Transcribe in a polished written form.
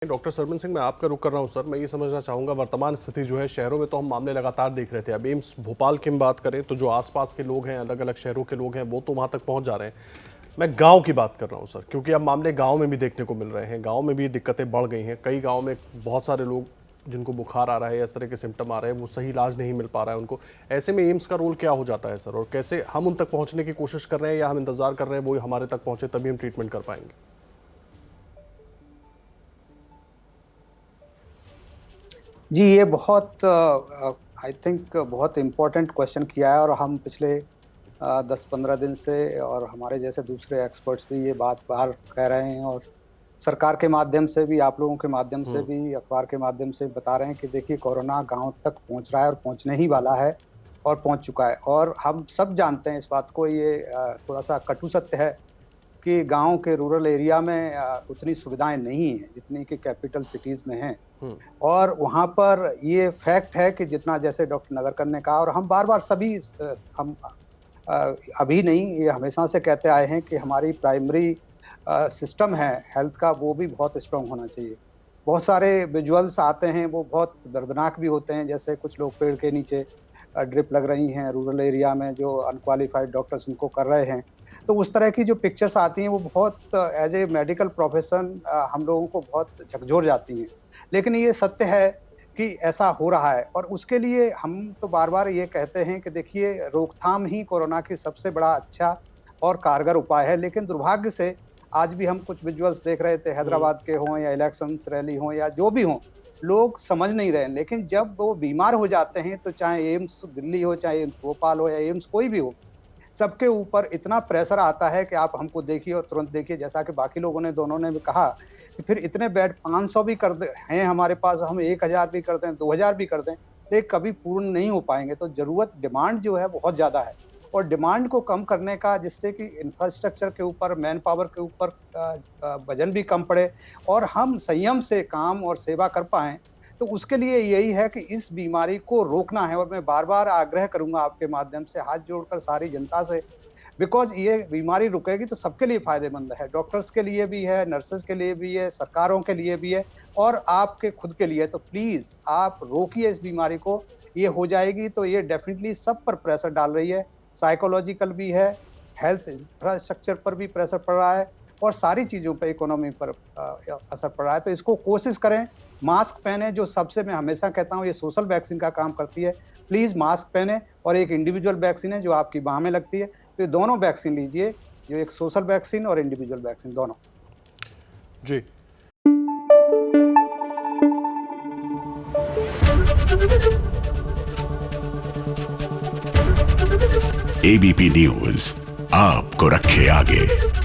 Doctor Sarman Singh, मैं आपका रुख कर रहा हूं सर। मैं ये समझना चाहूँगा, वर्तमान स्थिति जो है शहरों में तो हम मामले लगातार देख रहे थे। अब एम्स भोपाल की हम बात करें तो जो आसपास के लोग हैं, अलग अलग शहरों के लोग हैं, वो तो वहां तक पहुंच जा रहे हैं। मैं गांव की बात कर रहा हूं सर, क्योंकि अब मामले गांव में भी देखने को मिल रहे हैं। गांव में भी दिक्कतें बढ़ गई हैं। कई गाँव में बहुत सारे लोग जिनको बुखार आ रहा है या इस तरह के सिम्टम आ रहे हैं, वो सही इलाज नहीं मिल पा रहा है उनको। ऐसे में एम्स का रोल क्या हो जाता है सर, और कैसे हम उन तक पहुंचने की कोशिश कर रहे हैं या हम इंतजार कर रहे हैं वो हमारे तक पहुंचे तभी हम ट्रीटमेंट कर पाएंगे? जी, ये बहुत आई थिंक बहुत इम्पोर्टेंट क्वेश्चन किया है और हम पिछले 10-15 दिन से और हमारे जैसे दूसरे एक्सपर्ट्स भी ये बात बार कह रहे हैं और सरकार के माध्यम से भी, आप लोगों के माध्यम से भी, अखबार के माध्यम से बता रहे हैं कि देखिए कोरोना गांव तक पहुंच रहा है और पहुंचने ही वाला है और पहुंच चुका है। और हम सब जानते हैं इस बात को, ये थोड़ा सा कटु सत्य है कि गांव के रूरल एरिया में उतनी सुविधाएं नहीं हैं जितनी कि कैपिटल सिटीज में हैं। और वहाँ पर ये फैक्ट है कि जितना, जैसे डॉक्टर नगरकर ने कहा, और हम बार बार सभी हम अभी नहीं, ये हमेशा से कहते आए हैं कि हमारी प्राइमरी सिस्टम है हेल्थ का, वो भी बहुत स्ट्रांग होना चाहिए। बहुत सारे विजुअल्स आते हैं, वो बहुत दर्दनाक भी होते हैं, जैसे कुछ लोग पेड़ के नीचे ड्रिप लग रही हैं रूरल एरिया में, जो अनक्वालिफाइड डॉक्टर्स उनको कर रहे हैं। तो उस तरह की जो पिक्चर्स आती हैं वो बहुत एज ए मेडिकल प्रोफेशन हम लोगों को बहुत झकझोर जाती हैं। लेकिन ये सत्य है कि ऐसा हो रहा है और उसके लिए हम तो बार बार ये कहते हैं कि देखिए, रोकथाम ही कोरोना की सबसे बड़ा अच्छा और कारगर उपाय है। लेकिन दुर्भाग्य से आज भी हम कुछ विजुअल्स देख रहे थे, हैदराबाद के हों या इलेक्शंस रैली हों या जो भी हों, लोग समझ नहीं रहे हैं। लेकिन जब वो बीमार हो जाते हैं, तो चाहे एम्स दिल्ली हो, चाहे एम्स भोपाल हो या एम्स कोई भी हो, सबके ऊपर इतना प्रेशर आता है कि आप हमको देखिए और तुरंत देखिए। जैसा कि बाकी लोगों ने, दोनों ने भी कहा कि फिर इतने बेड 500 भी कर दे हैं हमारे पास, हम 1000 भी कर दें, 2000 भी कर दें, ये कभी पूर्ण नहीं हो पाएंगे। तो जरूरत, डिमांड जो है बहुत ज्यादा है और डिमांड को कम करने का, जिससे कि इंफ्रास्ट्रक्चर के ऊपर, मैन पावर के ऊपर वजन भी कम पड़े और हम संयम से काम और सेवा कर पाएं, तो उसके लिए यही है कि इस बीमारी को रोकना है। और मैं बार बार आग्रह करूंगा आपके माध्यम से, हाथ जोड़कर सारी जनता से, बिकॉज ये बीमारी रुकेगी तो सबके लिए फायदेमंद है, डॉक्टर्स के लिए भी है, नर्सेज के लिए भी है, सरकारों के लिए भी है और आपके खुद के लिए। तो प्लीज आप रोकिए इस बीमारी को। ये हो जाएगी तो ये डेफिनेटली सब पर प्रेशर डाल रही है, साइकोलॉजिकल भी है, हेल्थ इंफ्रास्ट्रक्चर पर भी प्रेशर पड़ रहा है और सारी चीजों पर, इकोनॉमी पर असर पड़ रहा है। तो इसको कोशिश करें, मास्क पहने, जो सबसे मैं हमेशा कहता हूँ ये सोशल वैक्सीन का काम करती है। प्लीज मास्क पहने, और एक इंडिविजुअल वैक्सीन है जो आपकी बाह में लगती है, तो ये दोनों वैक्सीन लीजिए, जो एक सोशल वैक्सीन और इंडिविजुअल वैक्सीन दोनों। जी। एबीपी न्यूज आपको रखे आगे।